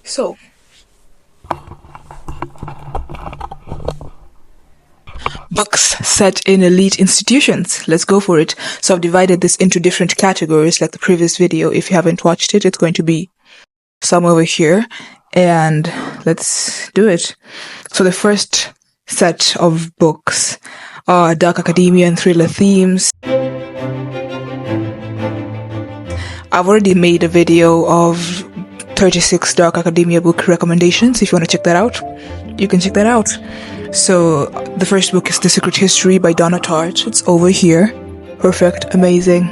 So, books set in elite institutions. Let's go for it. So I've divided this into different categories like the previous video. If you haven't watched it, it's going to be some over here. And let's do it. So the first set of books are dark academia and thriller themes. I've already made a video of 36 dark academia book recommendations. If you want to check that out, you can check that out. So the first book is The Secret History by Donna Tartt. It's over here. Perfect, amazing,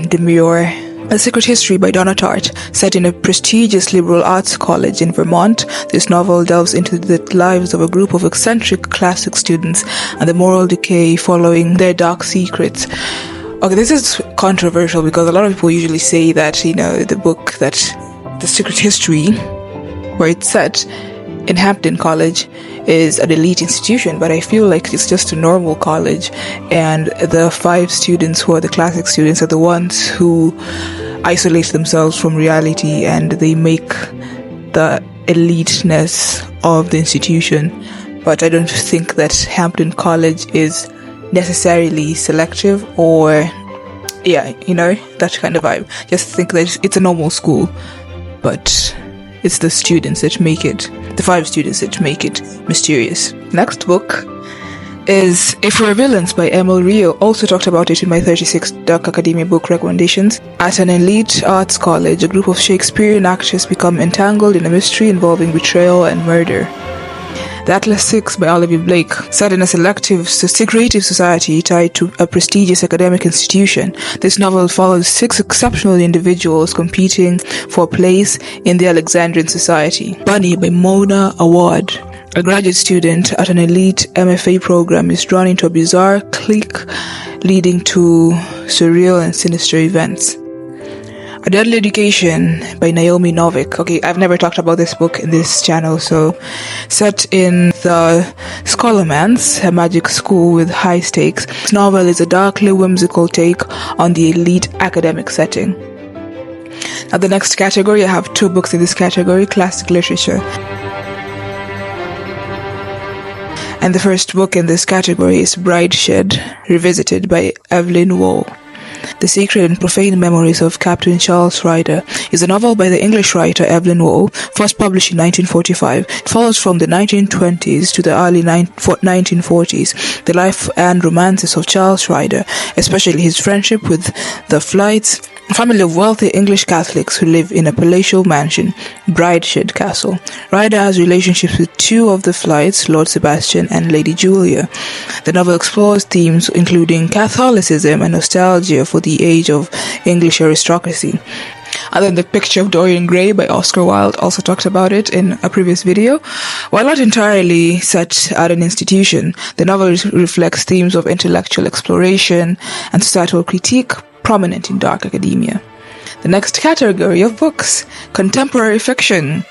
demure. The Secret History by Donna Tartt. Set in a prestigious liberal arts college in Vermont, this novel delves into the lives of a group of eccentric classic students and the moral decay following their dark secrets. Okay, this is controversial because a lot of people usually say that, the book that The Secret History, where it's set in Hampton College, is an elite institution, but I feel like it's just a normal college, and the 5 students who are the classic students are the ones who isolate themselves from reality and they make the eliteness of the institution. But I don't think that Hampton College is necessarily selective or that kind of vibe. Just think that it's a normal school, but it's the students that make it, the 5 students that make it mysterious. Next book is If We're Villains by Emil Rio. Also talked about it in my 36 Dark Academia book recommendations. At an elite arts college, a group of Shakespearean actors become entangled in a mystery involving betrayal and murder. The Atlas 6 by Olivia Blake. Set in a secretive society tied to a prestigious academic institution, this novel follows 6 exceptional individuals competing for a place in the Alexandrian society. Bunny by Mona Awad. A graduate student at an elite MFA program is drawn into a bizarre clique leading to surreal and sinister events. A Deadly Education by Naomi Novik. Okay, I've never talked about this book in this channel, so set in the Scholomance, a magic school with high stakes, this novel is a darkly whimsical take on the elite academic setting. Now the next category, I have 2 books in this category, classic literature. And the first book in this category is Brideshead Revisited by Evelyn Waugh. The Sacred and Profane Memories of Captain Charles Ryder is a novel by the English writer Evelyn Waugh, first published in 1945. It follows from the 1920s to the early 1940s the life and romances of Charles Ryder, especially his friendship with the Flights, a family of wealthy English Catholics who live in a palatial mansion, Brideshead Castle. Ryder has relationships with 2 of the Flights, Lord Sebastian and Lady Julia. The novel explores themes including Catholicism and nostalgia for the age of English aristocracy. And then The Picture of Dorian Gray by Oscar Wilde, also talked about it in a previous video. While not entirely set at an institution, the novel reflects themes of intellectual exploration and societal critique prominent in dark academia. The next category of books, contemporary fiction.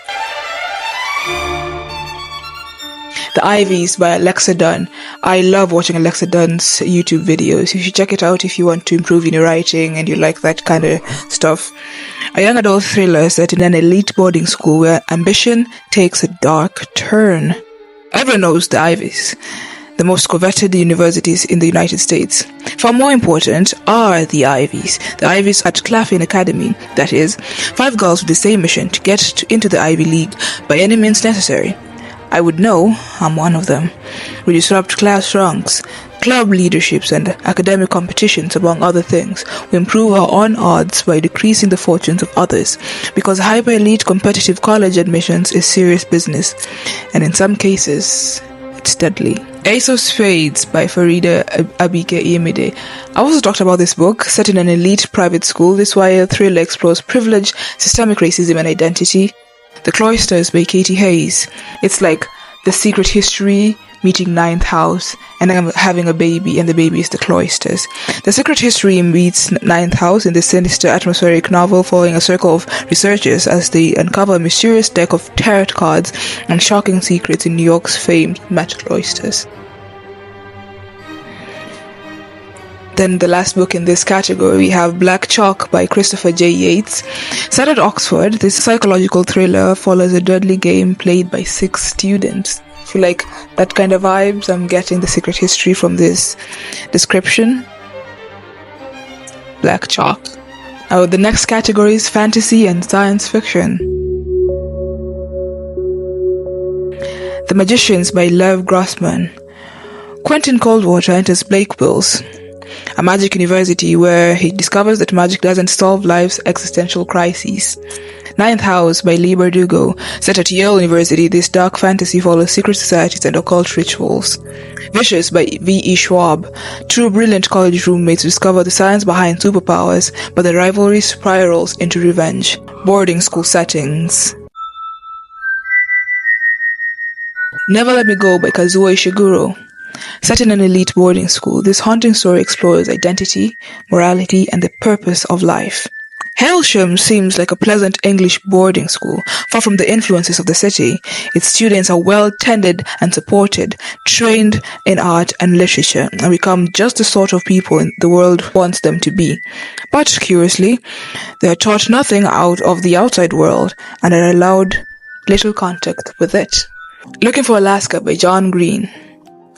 The Ivies by Alexa Dunn. I love watching Alexa Dunn's YouTube videos. You should check it out if you want to improve in your writing and you like that kind of stuff. A young adult thriller set in an elite boarding school where ambition takes a dark turn. Everyone knows the Ivies, the most coveted universities in the United States. Far more important are the Ivies. The Ivies at Claflin Academy, that is, 5 girls with the same mission to get into the Ivy League by any means necessary. I would know I'm one of them. We disrupt class ranks, club leaderships and academic competitions, among other things. We improve our own odds by decreasing the fortunes of others, because hyper-elite competitive college admissions is serious business, and in some cases, it's deadly. Ace of Spades by Farida Abike Iyemide. I also talked about this book, set in an elite private school. This YA thriller explores privilege, systemic racism and identity. The Cloisters by Katie Hayes. It's like The Secret History meeting Ninth House and having a baby, and the baby is the Cloisters. The Secret History meets Ninth House in this sinister atmospheric novel following a circle of researchers as they uncover a mysterious deck of tarot cards and shocking secrets in New York's famed Met Cloisters. Then the last book in this category, we have Black Chalk by Christopher J. Yates. Set at Oxford, this psychological thriller follows a deadly game played by 6 students. I feel like that kind of vibes. I'm getting the secret history from this description. Black Chalk. Now the next category is fantasy and science fiction. The Magicians by Lev Grossman. Quentin Coldwater enters Blakeville's, a magic university where he discovers that magic doesn't solve life's existential crises. Ninth House by Leigh Bardugo. Set at Yale University, this dark fantasy follows secret societies and occult rituals. Vicious by V.E. Schwab. Two brilliant college roommates discover the science behind superpowers, but the rivalry spirals into revenge. Boarding school settings. Never Let Me Go by Kazuo Ishiguro. Set in an elite boarding school, this haunting story explores identity, morality, and the purpose of life. Hailsham seems like a pleasant English boarding school, far from the influences of the city. Its students are well tended and supported, trained in art and literature, and become just the sort of people the world wants them to be. But, curiously, they are taught nothing out of the outside world, and are allowed little contact with it. Looking for Alaska by John Green.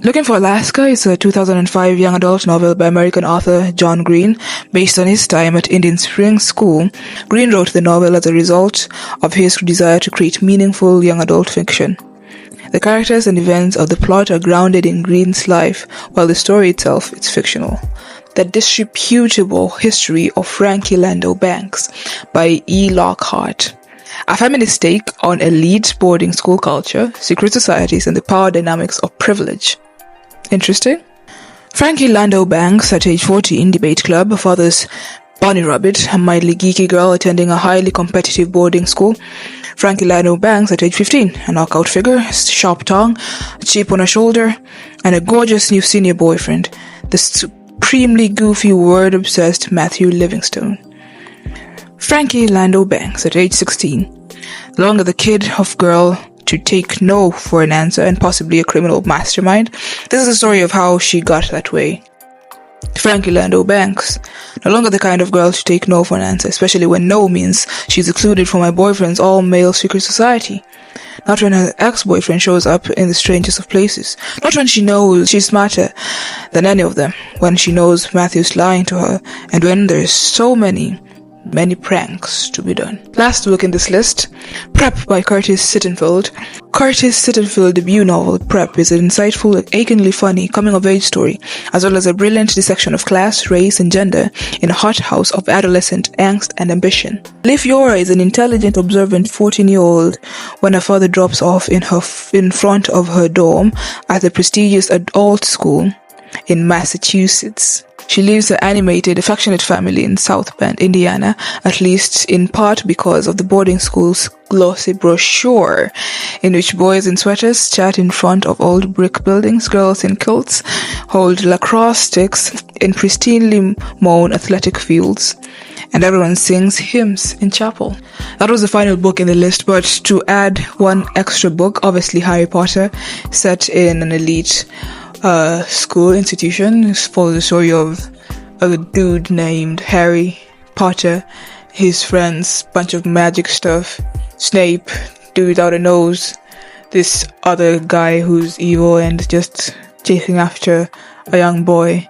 Looking for Alaska is a 2005 young adult novel by American author John Green, based on his time at Indian Springs School. Green wrote the novel as a result of his desire to create meaningful young adult fiction. The characters and events of the plot are grounded in Green's life, while the story itself is fictional. The Disreputable History of Frankie Lando Banks by E. Lockhart. A feminist take on elite boarding school culture, secret societies, and the power dynamics of privilege. Interesting. Frankie Lando Banks, at age 14, debate club, fathers Bonnie Rabbit, a mildly geeky girl attending a highly competitive boarding school. Frankie Lando Banks, at age 15, a knockout figure, sharp tongue, a chip on her shoulder, and a gorgeous new senior boyfriend, the supremely goofy, word-obsessed Matthew Livingstone. Frankie Lando Banks, at age 16, no longer the kid of girl to take no for an answer and possibly a criminal mastermind. This is the story of how she got that way. Frankie Lando Banks, no longer the kind of girl to take no for an answer, especially when no means she's excluded from my boyfriend's all-male secret society. Not when her ex-boyfriend shows up in the strangest of places. Not when she knows she's smarter than any of them. When she knows Matthew's lying to her. And when there's so many pranks to be done. Last book in this list, Prep by Curtis Sittenfeld. Curtis Sittenfeld's debut novel, Prep, is an insightful, achingly funny coming-of-age story, as well as a brilliant dissection of class, race, and gender in a hothouse of adolescent angst and ambition. Liv Yora is an intelligent, observant 14-year-old when her father drops off in front of her dorm at the prestigious adult school in Massachusetts. She leaves her animated, affectionate family in South Bend, Indiana, at least in part because of the boarding school's glossy brochure, in which boys in sweaters chat in front of old brick buildings, girls in kilts hold lacrosse sticks in pristinely mown athletic fields, and everyone sings hymns in chapel. That was the final book in the list, but to add one extra book, obviously Harry Potter, set in an elite school institution, follows the story of a dude named Harry Potter, his friends, bunch of magic stuff, Snape, dude without a nose, this other guy who's evil and just chasing after a young boy.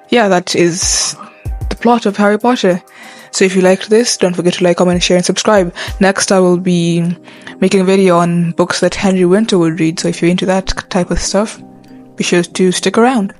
Yeah, that is the plot of Harry Potter. So if you liked this, don't forget to like, comment, share, and subscribe. Next, I will be making a video on books that Henry Winter would read, so if you're into that type of stuff, be sure to stick around.